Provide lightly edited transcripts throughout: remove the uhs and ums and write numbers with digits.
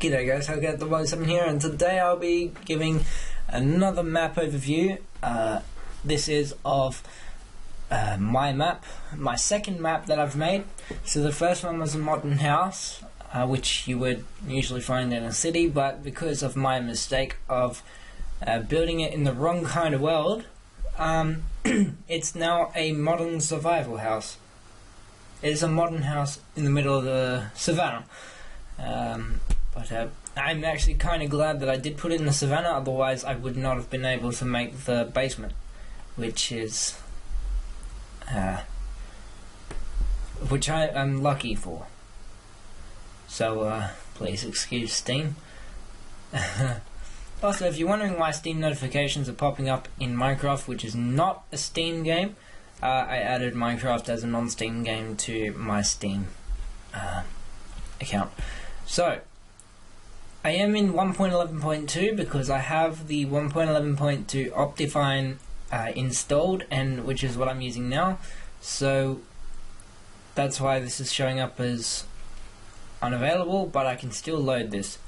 G'day guys, I'll get the biome here, and today I'll be giving another map overview. This is of my map, my second map that I've made. So the first one was a modern house, which you would usually find in a city, but because of my mistake of building it in the wrong kind of world, it's now a modern survival house. It is a modern house in the middle of the savannah. But I'm actually kind of glad that I did put it in the savannah, otherwise I would not have been able to make the basement, which is which I am lucky for. So please excuse Steam. Also, if you're wondering why Steam notifications are popping up in Minecraft, which is not a Steam game, I added Minecraft as a non-Steam game to my Steam account. So I am in 1.11.2 because I have the 1.11.2 Optifine installed, and which is what I'm using now. So that's why this is showing up as unavailable, but I can still load this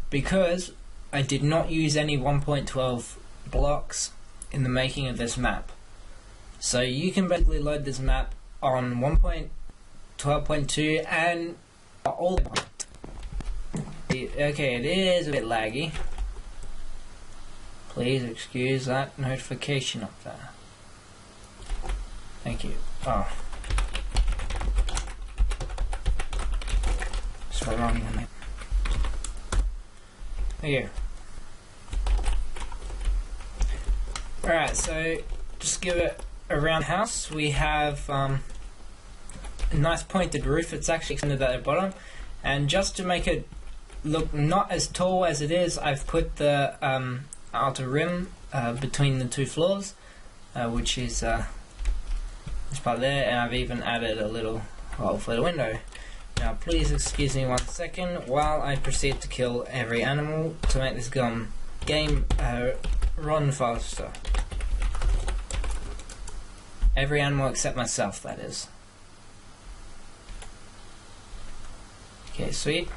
because I did not use any 1.12 blocks in the making of this map. So you can basically load this map on 1.12.2 and all. Okay, it is a bit laggy. Please excuse that notification up there. Thank you. Oh. Sorry, wrong one. There you go. Alright, so just give it a round house. We have a nice pointed roof. It's actually extended at the bottom, and just to make it look not as tall as it is, I've put the outer rim between the two floors, which is this part there, and I've even added a little hole for the window. Now please excuse me 1 second while I proceed to kill every animal to make this game run faster. Every animal except myself, that is. Okay, sweet.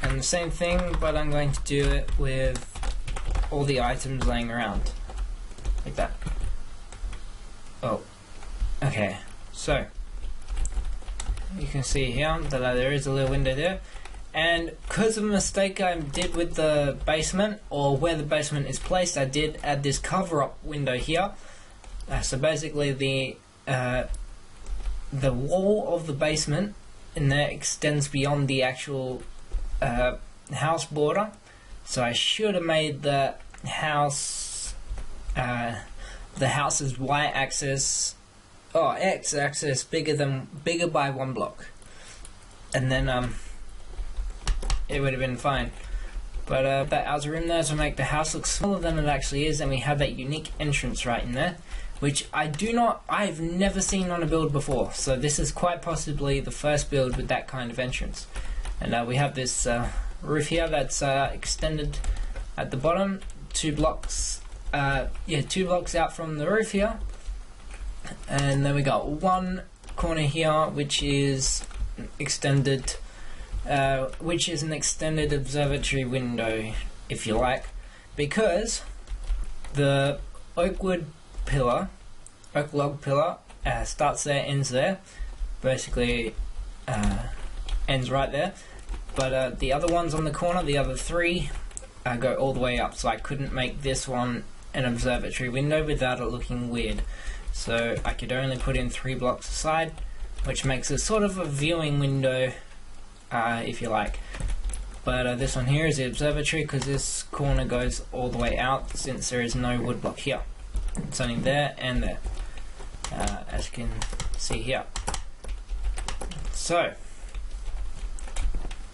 And the same thing, but I'm going to do it with all the items laying around. Like that. Oh. Okay. So, you can see here that there is a little window there. And because of a mistake I did with the basement, or where the basement is placed, I did add this cover-up window here. So basically the wall of the basement in there extends beyond the actual house border, so I should have made the house's y-axis, x-axis bigger by 1 block, and then it would have been fine. But that outer rim there to make the house look smaller than it actually is, and we have that unique entrance right in there, which I've never seen on a build before. So this is quite possibly the first build with that kind of entrance. And we have this roof here that's extended at the bottom, 2 blocks, 2 blocks out from the roof here. And then we got one corner here, which is extended, which is an extended observatory window, if you like, because the oak log pillar starts there, ends there, basically ends right there. But the other ones on the corner, the other 3, go all the way up, so I couldn't make this one an observatory window without it looking weird. So I could only put in 3 blocks aside, which makes it sort of a viewing window, if you like. But this one here is the observatory, because this corner goes all the way out, since there is no wood block here. It's only there and there, as you can see here. So,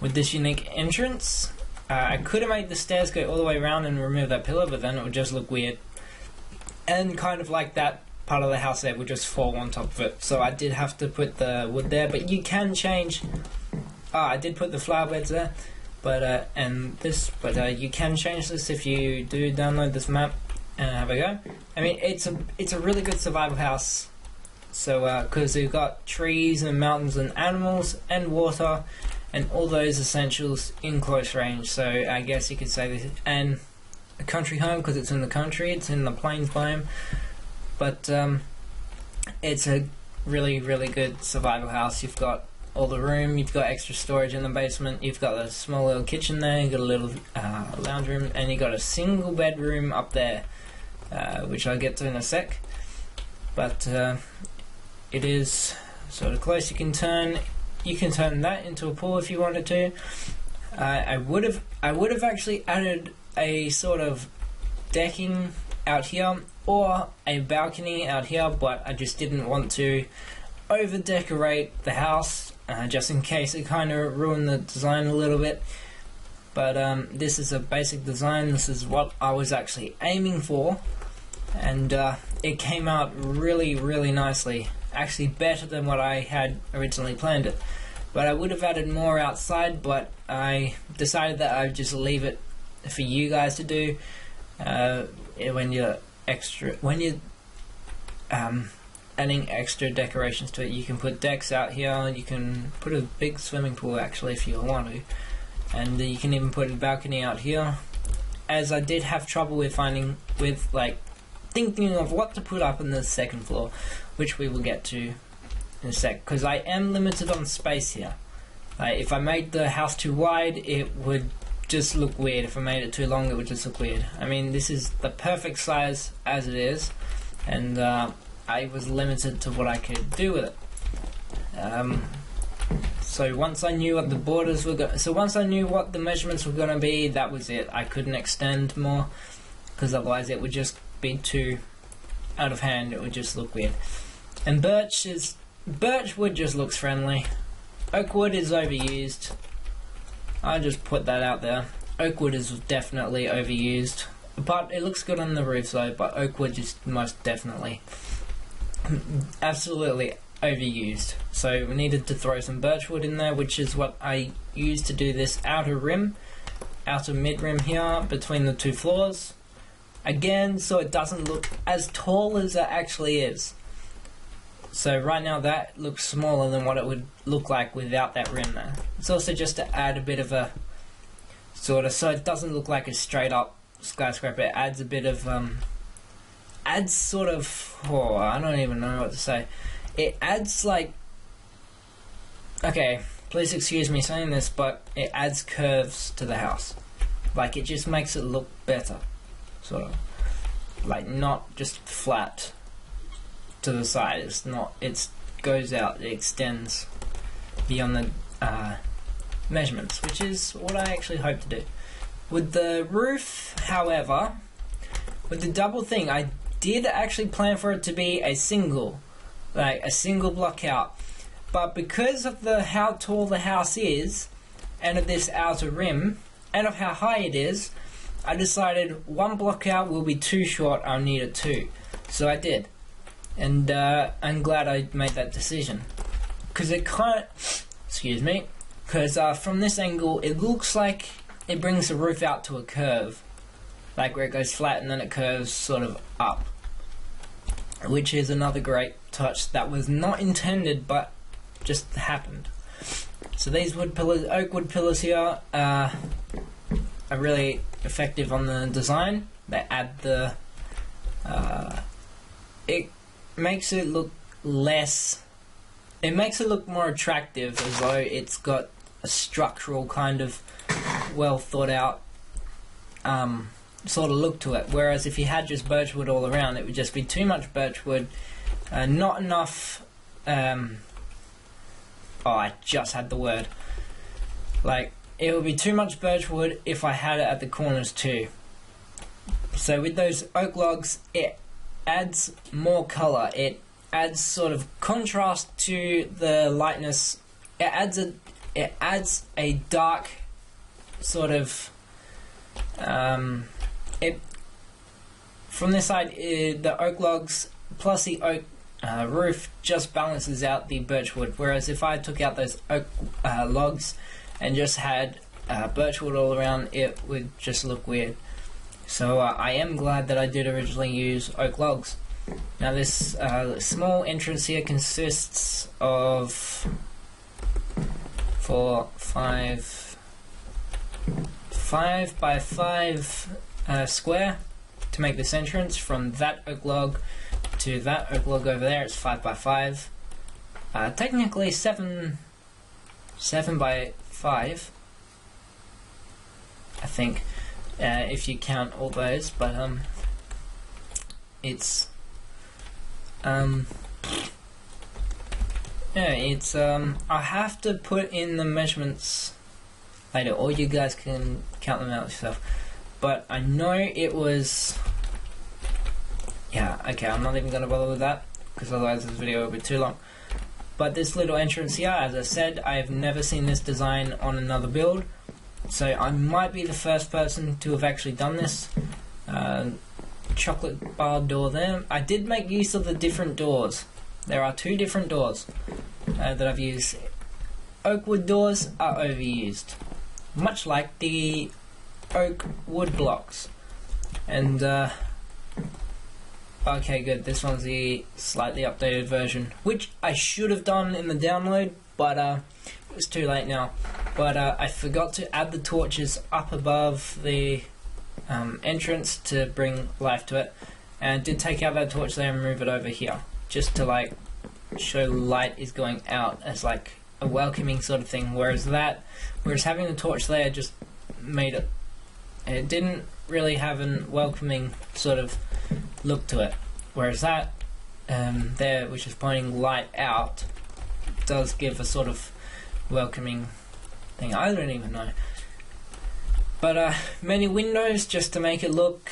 with this unique entrance, I could have made the stairs go all the way around and remove that pillar, but then it would just look weird. And kind of like that part of the house there would just fall on top of it. So I did have to put the wood there, but you can change. I did put the flower beds there, but you can change this if you do download this map and have a go. I mean, it's a really good survival house. So because we've got trees and mountains and animals and water and all those essentials in close range. So I guess you could say this, and a country home because it's in the country, it's in the plains biome, but it's a really good survival house. You've got all the room, you've got extra storage in the basement, you've got a small little kitchen there, you've got a little lounge room, and you've got a single bedroom up there, which I'll get to in a sec. But it is sort of close. You can turn that into a pool if you wanted to. I would have actually added a sort of decking out here or a balcony out here, but I just didn't want to over decorate the house just in case it kind of ruined the design a little bit. But this is a basic design. This is what I was actually aiming for, and it came out really nicely. Actually better than what I had originally planned it. But I would have added more outside, but I decided that I would just leave it for you guys to do. When you're adding extra decorations to it, you can put decks out here, you can put a big swimming pool actually if you want to, and you can even put a balcony out here. As I did have trouble with thinking of what to put up on the second floor, which we will get to in a sec, because I am limited on space here. If I made the house too wide, it would just look weird. If I made it too long, it would just look weird. I mean, this is the perfect size as it is, and I was limited to what I could do with it. So once I knew what the borders were once I knew what the measurements were going to be, that was it. I couldn't extend more, because otherwise it would just be too out of hand. It would just look weird. And birch wood just looks friendly. Oak wood is overused. I just put that out there. Oak wood is definitely overused, but it looks good on the roof though. But oak wood is most definitely, absolutely overused. So we needed to throw some birch wood in there, which is what I used to do this outer mid rim here between the two floors. Again, so it doesn't look as tall as it actually is. So right now that looks smaller than what it would look like without that rim there. It's also just to add a bit of a so it doesn't look like a straight up skyscraper. It adds a bit of I don't even know what to say. It adds okay, please excuse me saying this, but it adds curves to the house. It just makes it look better. Sort of not just flat to the side. It goes out, it extends beyond the measurements, which is what I actually hope to do. With the roof, however, with the double thing, I did actually plan for it to be a single block out, but because of how tall the house is, and of this outer rim, and of how high it is, I decided one block out will be too short. I'll need a two, so I did. And I'm glad I made that decision, because from this angle it looks like it brings the roof out to a curve, where it goes flat and then it curves sort of up, which is another great touch that was not intended but just happened. So these oak wood pillars here are really effective on the design. They add it makes it look more attractive, as though it's got a structural kind of well thought out sort of look to it. Whereas if you had just birchwood all around, it would just be too much birchwood, not enough I just had the word. It would be too much birchwood if I had it at the corners too. So with those oak logs, it adds more colour. It adds sort of contrast to the lightness. It adds a dark sort of from this side, the oak logs plus the oak roof just balances out the birchwood. Whereas if I took out those oak logs and just had birchwood all around, it would just look weird. So I am glad that I did originally use oak logs. Now this small entrance here consists of for 5 by 5 square to make this entrance. From that oak log to that oak log over there, it's 5 by 5. Technically 7 by 5, I think, if you count all those, but it's yeah, it's I have to put in the measurements later, or you guys can count them out yourself. But I know it was, yeah, okay, I'm not even going to bother with that, because otherwise this video will be too long. But this little entrance here, as I said, I've never seen this design on another build, so I might be the first person to have actually done this. Chocolate bar door there. I did make use of the different doors. There are 2 different doors that I've used. Oak wood doors are overused, much like the oak wood blocks. And okay, good, this one's the slightly updated version, which I should have done in the download, but it's too late now. But I forgot to add the torches up above the entrance to bring life to it, and I did take out that torch there and move it over here, just to like show light is going out as like a welcoming sort of thing, whereas having the torch there just made it didn't really have a welcoming sort of look to it, whereas that there, which is pointing light out, does give a sort of welcoming thing. I don't even know. But many windows just to make it look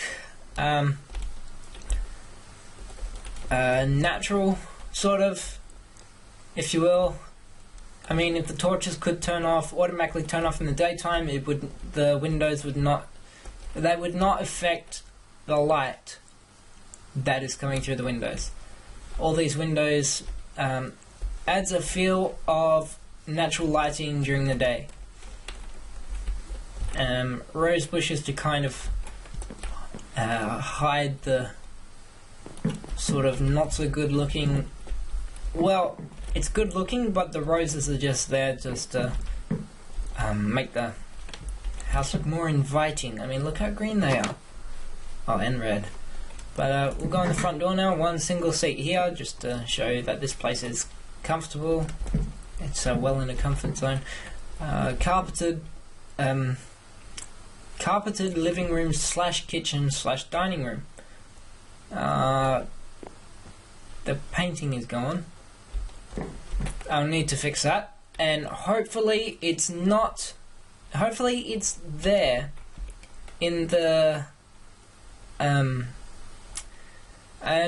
natural, sort of, if you will. I mean, if the torches could automatically turn off in the daytime, the windows would not affect the light that is coming through the windows. All these windows adds a feel of natural lighting during the day. Rose bushes to kind of hide the sort of not so good looking, well, it's good looking, but the roses are just there just to make the house look more inviting. I mean, look how green they are. Oh, and red. But we'll go in the front door now. 1 single seat here, just to show you that this place is comfortable. It's well in a comfort zone. Carpeted living room / kitchen / dining room. The painting is gone. I'll need to fix that, and hopefully it's not. Hopefully it's there in the. I'm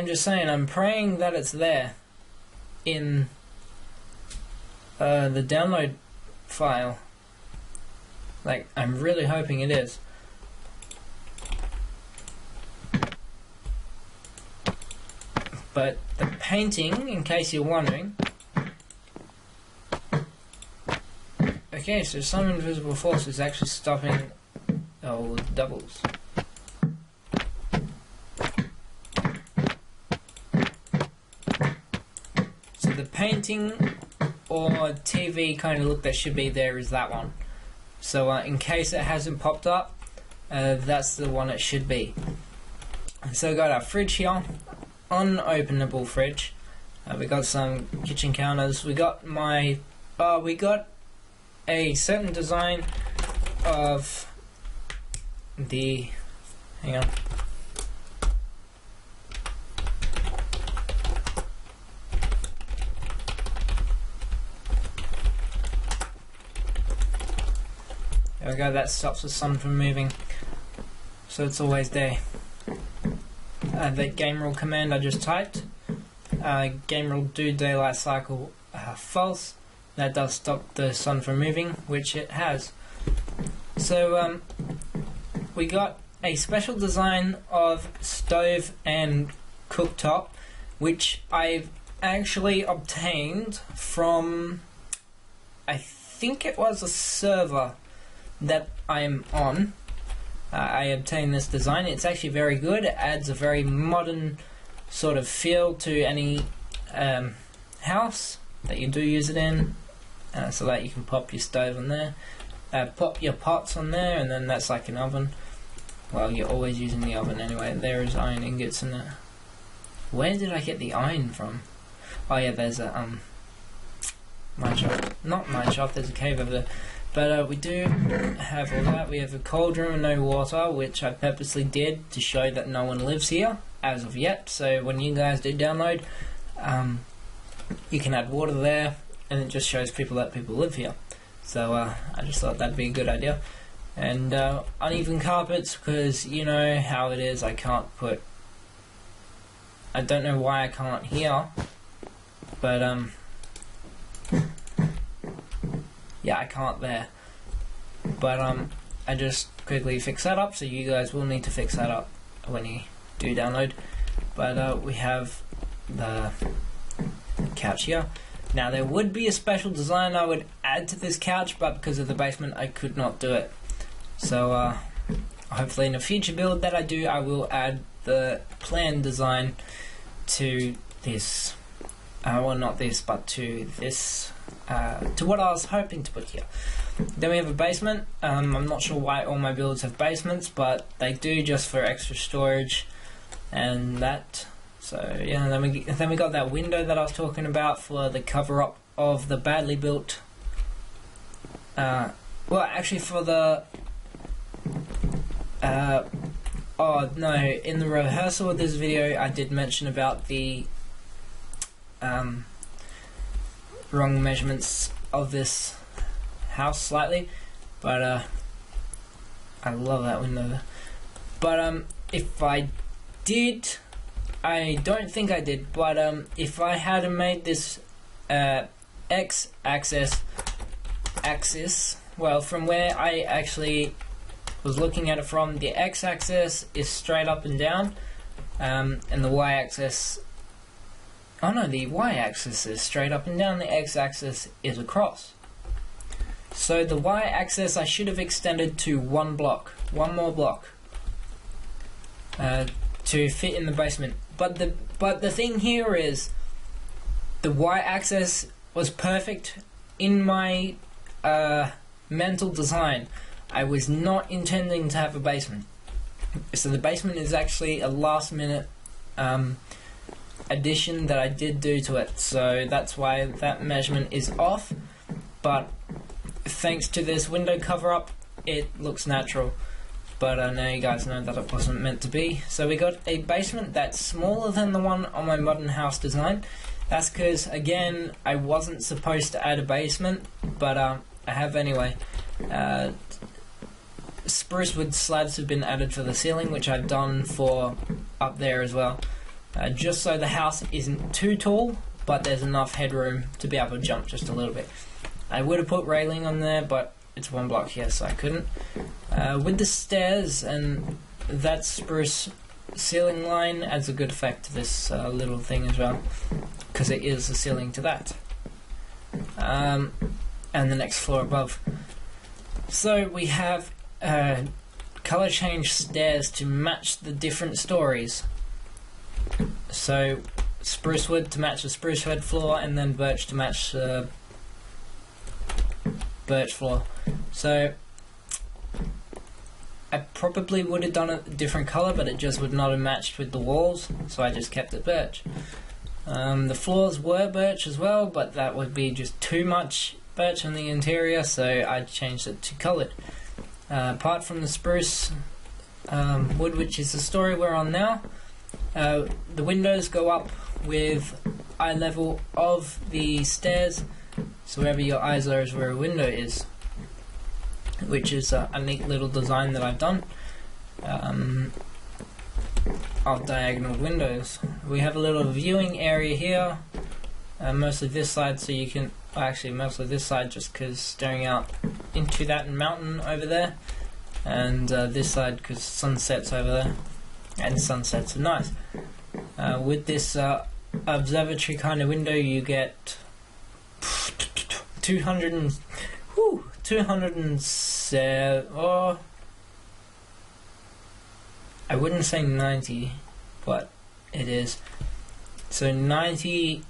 just saying. I'm praying that it's there in the download file. Like, I'm really hoping it is. But the painting, in case you're wondering. Okay, so some invisible force is actually stopping doubles. So the painting or TV kind of look that should be there is that one. So in case it hasn't popped up, that's the one it should be. So we got our fridge here, unopenable fridge. We got some kitchen counters. We got we got a certain design of the. Hang on. There we go, that stops the sun from moving, so it's always there. The game rule command I just typed, game rule do daylight cycle false. That does stop the sun from moving, which it has. So we got a special design of stove and cooktop, which I've actually obtained from, I think it was a server that I'm on. I obtained this design. It's actually very good. It adds a very modern sort of feel to any house that you do use it in. so that you can pop your stove on there, pop your pots on there, and then that's like an oven. Well, you're always using the oven anyway. There is iron ingots in there. Where did I get the iron from? Oh yeah, there's a mine shaft. Not mine shaft, there's a cave over there. But we do have all that. We have a cold room and no water, which I purposely did to show that no one lives here as of yet. So when you guys do download, you can add water there, and it just shows people that people live here. So I just thought that'd be a good idea. And uneven carpets, because you know how it is. I don't know why I can't here, but yeah, I can't there. But I just quickly fix that up, so you guys will need to fix that up when you do download. But we have the couch here. Now there would be a special design I would add to this couch, but because of the basement I could not do it. So hopefully in a future build that I do, I will add the planned design to this. Well, not this, but to this, to what I was hoping to put here. Then we have a basement. I'm not sure why all my builds have basements, but they do, just for extra storage and that. So yeah, then we got that window that I was talking about for the cover up of the badly built. Well, actually for the. Oh no! In the rehearsal of this video, I did mention about the wrong measurements of this house slightly, but I love that window. But if I did, I don't think I did, but if I had made this x-axis, well, from where I actually was looking at it from, the x-axis is straight up and down, and the y-axis, oh no, the y-axis is straight up and down, the x-axis is across. So the y-axis I should have extended to one more block, to fit in the basement. But the thing here is, the y-axis was perfect in my mental design. I was not intending to have a basement. So the basement is actually a last minute addition that I did do to it. So that's why that measurement is off. But thanks to this window cover up, it looks natural. But now you guys know that it wasn't meant to be. So we got a basement that's smaller than the one on my modern house design. That's because, again, I wasn't supposed to add a basement, but I have anyway. Spruce wood slabs have been added for the ceiling, which I've done for up there as well. Just so the house isn't too tall, but there's enough headroom to be able to jump just a little bit. I would have put railing on there, but it's one block here, so I couldn't. With the stairs and that spruce ceiling line adds a good effect to this little thing as well, because it is a ceiling to that. And the next floor above. So we have color change stairs to match the different stories. So spruce wood to match the spruce wood floor, and then birch to match the birch floor. So I probably would have done a different color, but it just would not have matched with the walls, so I just kept it birch. The floors were birch as well, but that would be just too much birch on the interior, so I changed it to colored. Apart from the spruce wood, which is the story we're on now, the windows go up with eye level of the stairs, so wherever your eyes are is where a window is, which is a neat little design that I've done of diagonal windows. We have a little viewing area here, mostly this side, so you can, actually mostly this side just because staring out into that mountain over there, and this side because sunset's over there, and sunsets are nice. With this observatory kind of window, you get 207, or I wouldn't say 90, but it is. So 90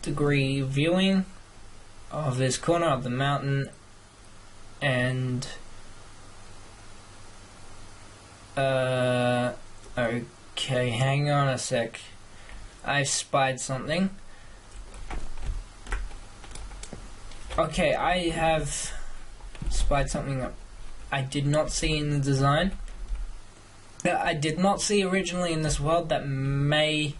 degree viewing of this corner of the mountain, and okay, hang on a sec. I've spied something. Okay, I have spied something that I did not see in the design, that I did not see originally in this world, that may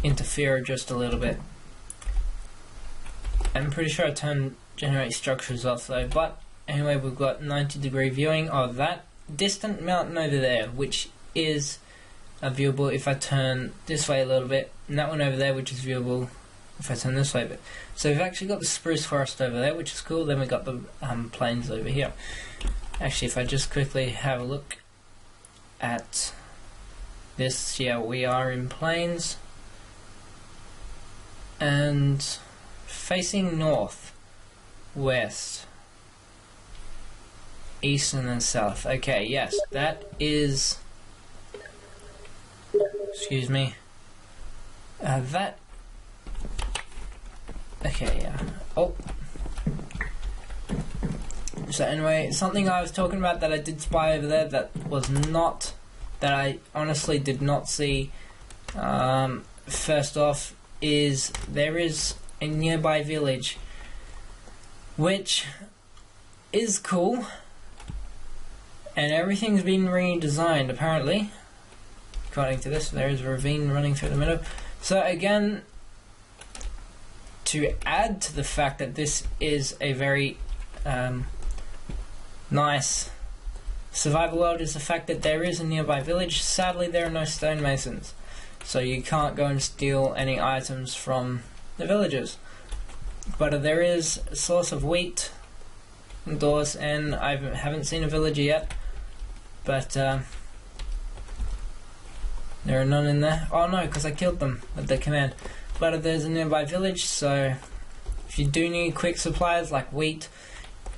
interfere just a little bit. I'm pretty sure I turned generate structures off though, but anyway, we've got 90-degree viewing of that distant mountain over there, which is viewable if I turn this way a little bit, and that one over there, which is viewable if I turn this way a bit. So we've actually got the spruce forest over there, which is cool. Then we've got the plains over here. Actually, if I just quickly have a look at this, yeah, we are in plains and facing north, west, east, and then south. Okay, yes, that is, excuse me, that, okay, yeah, oh, so anyway, something I was talking about that I did spy over there that was not, that I honestly did not see, first off, is there is a nearby village, which is cool, and everything's been redesigned apparently. According to this, there is a ravine running through the middle. So again, to add to the fact that this is a very nice survival world, is the fact that there is a nearby village. Sadly, there are no stonemasons, so you can't go and steal any items from the villagers. But there is a source of wheat indoors, and I haven't seen a villager yet, but there are none in there. Oh no, because I killed them with the command. But there's a nearby village, so if you do need quick supplies like wheat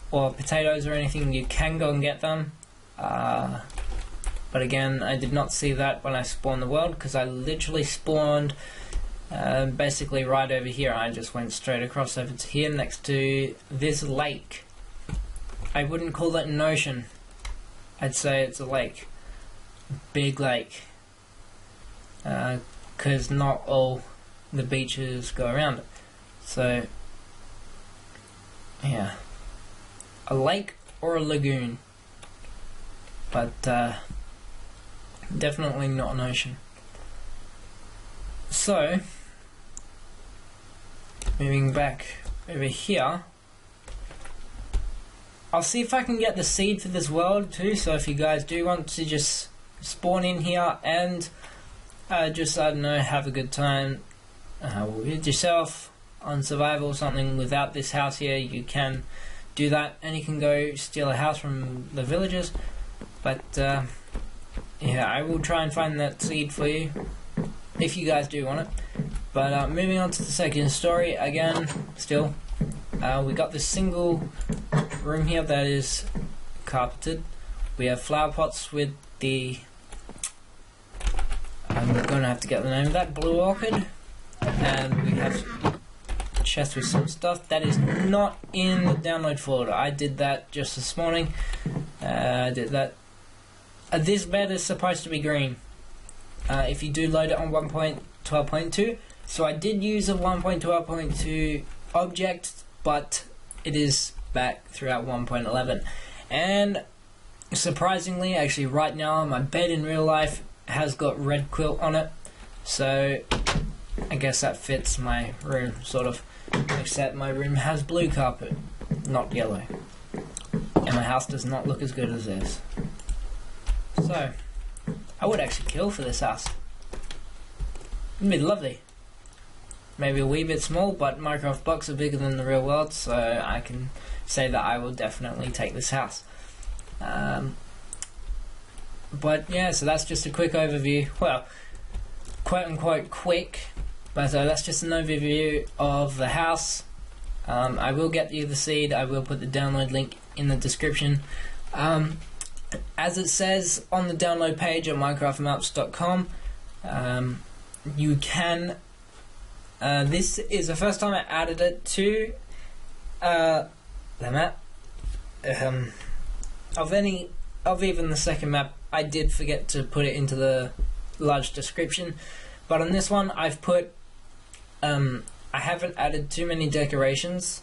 or potatoes or anything, you can go and get them. But again, I did not see that when I spawned the world, because I literally spawned basically right over here. I just went straight across over to here next to this lake. I wouldn't call it an ocean, I'd say it's a lake, big lake, because not all the beaches go around it. So yeah, a lake or a lagoon, but definitely not an ocean. So moving back over here, I'll see if I can get the seed for this world too, so if you guys do want to just spawn in here and just, I don't know, have a good time with yourself on survival or something without this house here, you can do that, and you can go steal a house from the villagers. But yeah, I will try and find that seed for you if you guys do want it. But moving on to the second story, again, still, we got this single room here that is carpeted. We have flower pots with the, I'm going to have to get the name of that, blue orchid, and we have a chest with some stuff that is not in the download folder. I did that just this morning. I did that. This bed is supposed to be green if you do load it on 1.12.2. So I did use a 1.12.2 object, but it is back throughout 1.11. And surprisingly, actually right now, my bed in real life has got red quilt on it. So I guess that fits my room, sort of. Except my room has blue carpet, not yellow. And my house does not look as good as this. So, I would actually kill for this house. It'd be lovely. Maybe a wee bit small, but Minecraft blocks are bigger than the real world, so I can say that I will definitely take this house. But yeah, so that's just a quick overview. Well, quote unquote quick, but that's just an overview of the house. I will get you the seed. I will put the download link in the description. As it says on the download page at minecraftmaps.com, you can This is the first time I added it to the map. Of even the second map, I did forget to put it into the large description, but on this one I've put I haven't added too many decorations.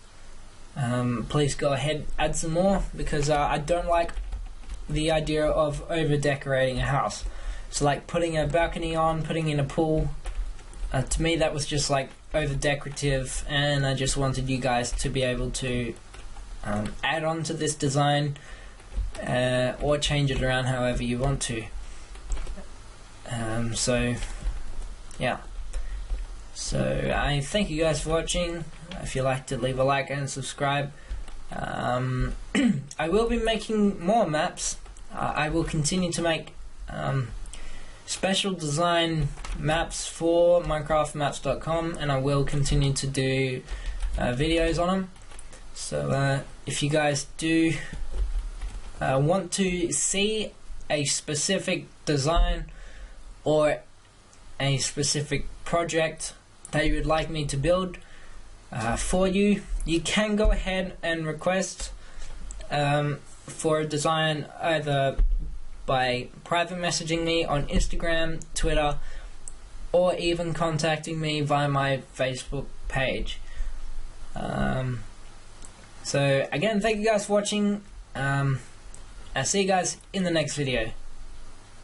Please go ahead, add some more, because I don't like the idea of over decorating a house. So like putting a balcony on, putting in a pool, to me that was just like over decorative, and I just wanted you guys to be able to add on to this design or change it around however you want to. So yeah, so I thank you guys for watching. If you liked it, leave a like and subscribe. I will be making more maps. I will continue to make special design maps for minecraftmaps.com, and I will continue to do videos on them. So if you guys do want to see a specific design or a specific project that you would like me to build for you, you can go ahead and request for a design either by private messaging me on Instagram, Twitter, or even contacting me via my Facebook page. So again, thank you guys for watching. I'll see you guys in the next video.